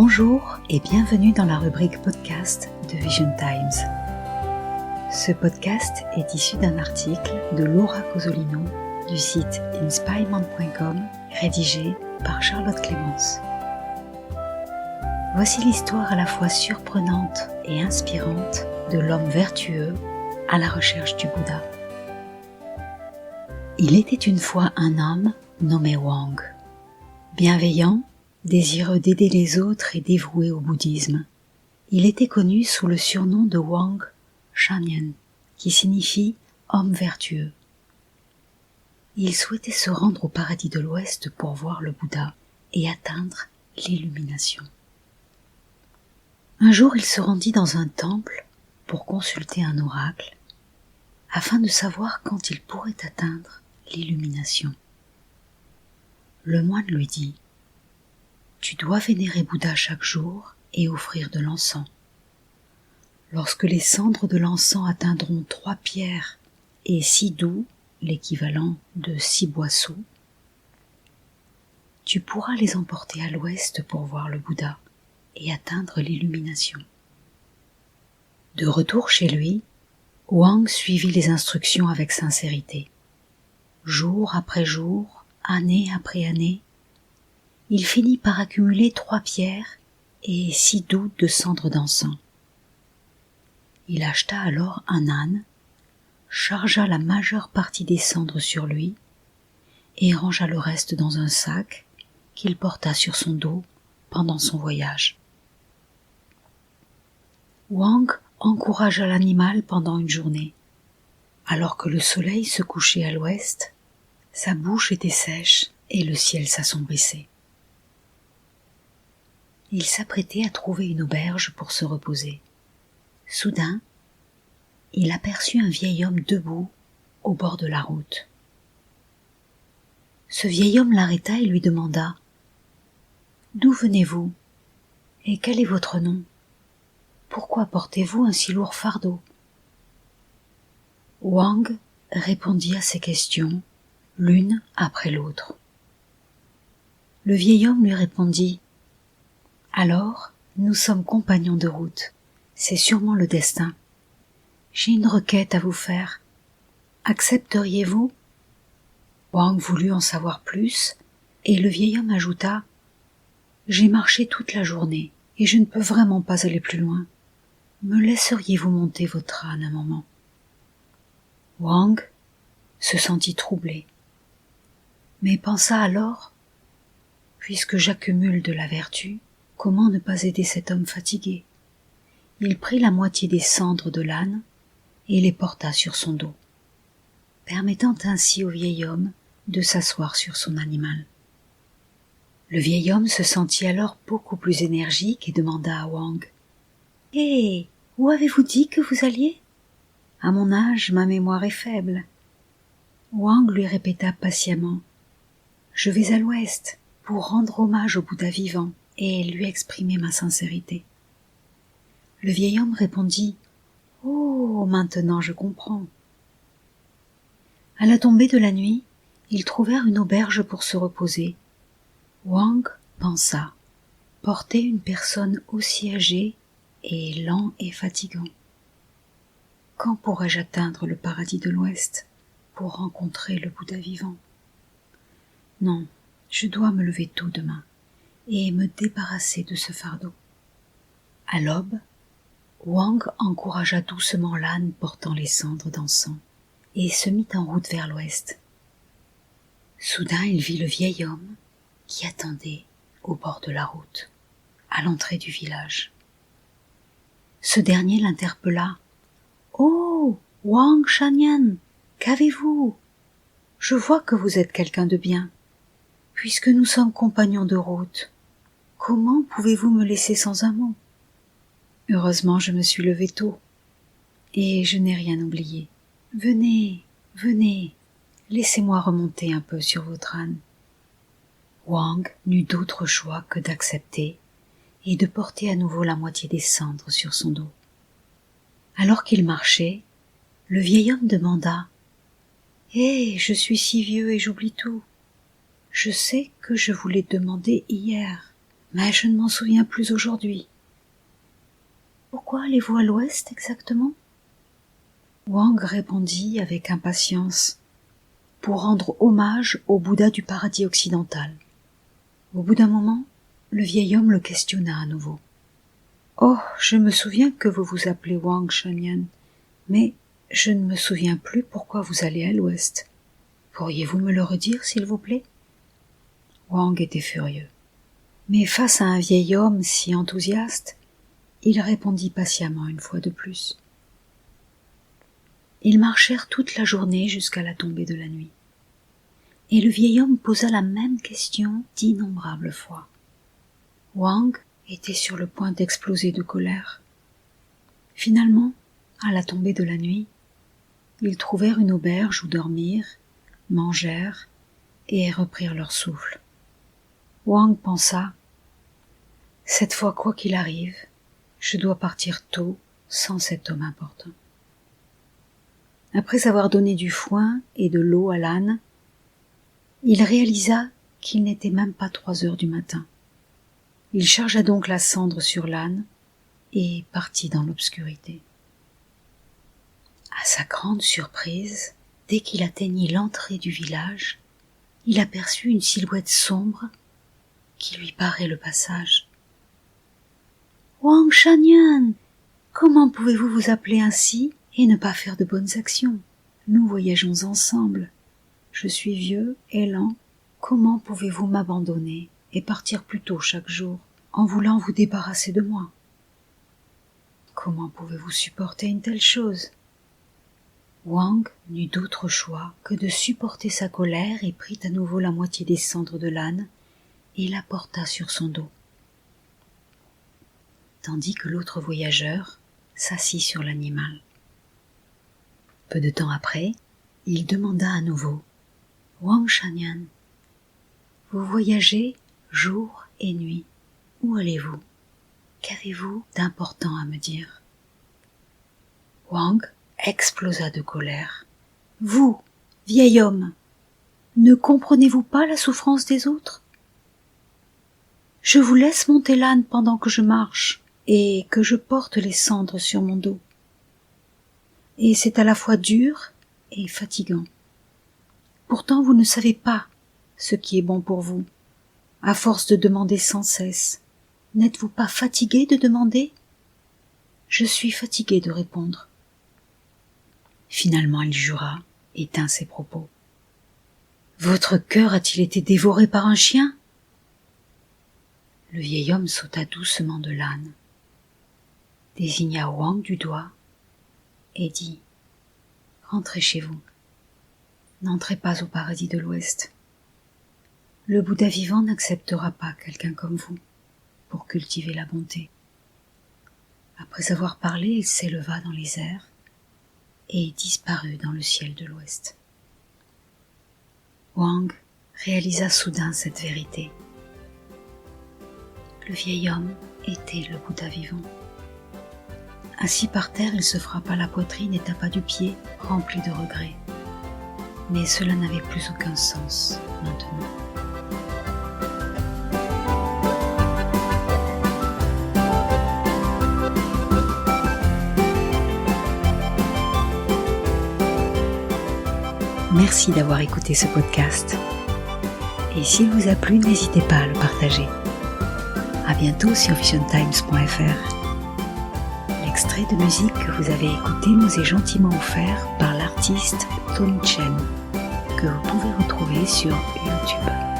Bonjour et bienvenue dans la rubrique podcast de Vision Times. Ce podcast est issu d'un article de Laura Cosolino du site inspirement.com, rédigé par Charlotte Clémence. Voici l'histoire à la fois surprenante et inspirante de l'homme vertueux à la recherche du Bouddha. Il était une fois un homme nommé Wang, bienveillant, désireux d'aider les autres et dévoué au bouddhisme. Il était connu sous le surnom de Wang Shanyan, qui signifie homme vertueux. Il souhaitait se rendre au paradis de l'Ouest pour voir le Bouddha et atteindre l'illumination. Un jour, il se rendit dans un temple pour consulter un oracle, afin de savoir quand il pourrait atteindre l'illumination. Le moine lui dit : « Tu dois vénérer Bouddha chaque jour et offrir de l'encens. Lorsque les cendres de l'encens atteindront 3 pierres et 6 dous, l'équivalent de 6 boisseaux, tu pourras les emporter à l'ouest pour voir le Bouddha et atteindre l'illumination. » De retour chez lui, Wang suivit les instructions avec sincérité. Jour après jour, année après année, il finit par accumuler 3 pierres et 6 dous de cendres d'encens. Il acheta alors un âne, chargea la majeure partie des cendres sur lui et rangea le reste dans un sac qu'il porta sur son dos pendant son voyage. Wang encouragea l'animal pendant une journée. Alors que le soleil se couchait à l'ouest, sa bouche était sèche et le ciel s'assombrissait. Il s'apprêtait à trouver une auberge pour se reposer. Soudain, il aperçut un vieil homme debout au bord de la route. Ce vieil homme l'arrêta et lui demanda : « D'où venez-vous ? Et quel est votre nom ? Pourquoi portez-vous un si lourd fardeau ? » Wang répondit à ces questions, l'une après l'autre. Le vieil homme lui répondit : « Alors, nous sommes compagnons de route, c'est sûrement le destin. J'ai une requête à vous faire. Accepteriez-vous ? » Wang voulut en savoir plus, et le vieil homme ajouta : « J'ai marché toute la journée, et je ne peux vraiment pas aller plus loin. Me laisseriez-vous monter votre âne un moment ? » Wang se sentit troublé, mais pensa alors : « Puisque j'accumule de la vertu, comment ne pas aider cet homme fatigué ? » Il prit la moitié des cendres de l'âne et les porta sur son dos, permettant ainsi au vieil homme de s'asseoir sur son animal. Le vieil homme se sentit alors beaucoup plus énergique et demanda à Wang : « Hé, où avez-vous dit que vous alliez ? À mon âge, ma mémoire est faible. » Wang lui répéta patiemment : « Je vais à l'ouest pour rendre hommage au Bouddha vivant et lui exprimer ma sincérité. » Le vieil homme répondit : « Oh, maintenant je comprends. » À la tombée de la nuit, ils trouvèrent une auberge pour se reposer. Wang pensa : porter une personne aussi âgée est lent et fatigant. Quand pourrais-je atteindre le paradis de l'Ouest pour rencontrer le Bouddha vivant ? Non, je dois me lever tôt demain et me débarrasser de ce fardeau. À l'aube, Wang encouragea doucement l'âne portant les cendres d'encens et se mit en route vers l'ouest. Soudain, il vit le vieil homme qui attendait au bord de la route, à l'entrée du village. Ce dernier l'interpella : « Oh, Wang Shanyan, qu'avez-vous ? Je vois que vous êtes quelqu'un de bien. Puisque nous sommes compagnons de route, comment pouvez-vous me laisser sans un mot ? Heureusement, je me suis levé tôt, et je n'ai rien oublié. Venez, venez, laissez-moi remonter un peu sur votre âne. » Wang n'eut d'autre choix que d'accepter et de porter à nouveau la moitié des cendres sur son dos. Alors qu'il marchait, le vieil homme demanda : « Hé, je suis si vieux et j'oublie tout. Je sais que je vous l'ai demandé hier. mais je ne m'en souviens plus aujourd'hui. Pourquoi allez-vous à l'ouest exactement? Wang répondit avec impatience, pour rendre hommage au Bouddha du paradis occidental. Au bout d'un moment, le vieil homme le questionna à nouveau. Oh, je me souviens que vous vous appelez Wang Shanyan, mais je ne me souviens plus pourquoi vous allez à l'ouest. Pourriez-vous me le redire, s'il vous plaît? Wang était furieux. Mais face à un vieil homme si enthousiaste, il répondit patiemment une fois de plus. Ils marchèrent toute la journée jusqu'à la tombée de la nuit. Et le vieil homme posa la même question d'innombrables fois. Wang était sur le point d'exploser de colère. Finalement, à la tombée de la nuit, ils trouvèrent une auberge où dormir, mangèrent et reprirent leur souffle. Wang pensa, « Cette fois, quoi qu'il arrive, je dois partir tôt sans cet homme important. » Après avoir donné du foin et de l'eau à l'âne, il réalisa qu'il n'était même pas 3 heures du matin. Il chargea donc la cendre sur l'âne et partit dans l'obscurité. À sa grande surprise, dès qu'il atteignit l'entrée du village, il aperçut une silhouette sombre qui lui barrait le passage. « Wang Shanyan, comment pouvez-vous vous appeler ainsi et ne pas faire de bonnes actions? Nous voyageons ensemble. Je suis vieux et lent. Comment pouvez-vous m'abandonner et partir plus tôt chaque jour en voulant vous débarrasser de moi? Comment pouvez-vous supporter une telle chose? » Wang n'eut d'autre choix que de supporter sa colère et prit à nouveau la moitié des cendres de l'âne et la porta sur son dos, tandis que l'autre voyageur s'assit sur l'animal. Peu de temps après, il demanda à nouveau, « Wang Shanyan, vous voyagez jour et nuit. Où allez-vous? Qu'avez-vous d'important à me dire? » Wang explosa de colère. « Vous, vieil homme, ne comprenez-vous pas la souffrance des autres? Je vous laisse monter l'âne pendant que je marche et que je porte les cendres sur mon dos. Et c'est à la fois dur et fatigant. Pourtant vous ne savez pas ce qui est bon pour vous, à force de demander sans cesse. N'êtes-vous pas fatigué de demander? Je suis fatigué de répondre. » Finalement il jura et tint ses propos. « Votre cœur a-t-il été dévoré par un chien? » Le vieil homme sauta doucement de l'âne, désigna Wang du doigt et dit « Rentrez chez vous. N'entrez pas au paradis de l'Ouest. Le Bouddha vivant n'acceptera pas quelqu'un comme vous pour cultiver la bonté. » Après avoir parlé, il s'éleva dans les airs et disparut dans le ciel de l'Ouest. Wang réalisa soudain cette vérité. Le vieil homme était le Bouddha vivant. Assis par terre, il se frappa la poitrine et tapa du pied, rempli de regrets. Mais cela n'avait plus aucun sens maintenant. Merci d'avoir écouté ce podcast. Et s'il vous a plu, n'hésitez pas à le partager. À bientôt sur visiontimes.fr. L'extrait de musique que vous avez écouté nous est gentiment offert par l'artiste Tony Chen, que vous pouvez retrouver sur YouTube.